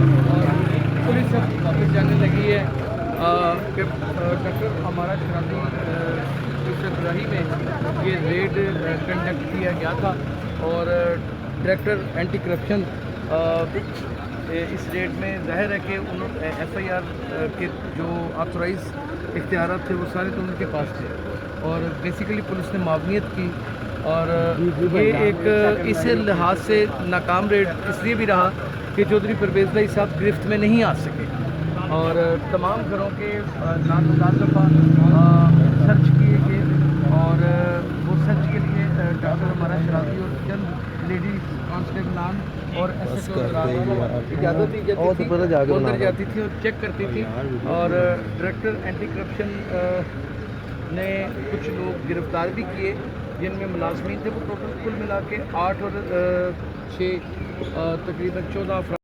اور پولیس اب واپس جانے لگی ہے کہ ڈاکٹر ہمارا شرابی سربراہی میں یہ ریڈ کنڈکٹ کیا گیا تھا اور ڈائریکٹر اینٹی کرپشن اس ریڈ میں ظاہر ہے کہ انہوں ایف آئی آر کے جو آتھورائز اختیارات تھے وہ سارے تو ان کے پاس تھے اور بیسیکلی پولیس نے معاونیت کی اور یہ ایک اس لحاظ سے ناکام ریڈ اس لیے بھی رہا کہ چودھری پرویز بھائی صاحب گرفت میں نہیں آ سکے اور تمام گھروں کے نات دفعہ سرچ کیے گئے اور وہ سرچ کے لیے ڈاکٹر ہمارا شرابی اور چند لیڈیز کانسٹیبلان اور ایس ایچ او اجازت دی جاتی تھی اندر جاتی تھی اور چیک کرتی تھی اور ڈائریکٹر اینٹی کرپشن نے کچھ لوگ گرفتار بھی کیے جن میں ملازمین تھے وہ ٹوٹل کل ملا کے 8 اور 6 تقریباً 14 افراد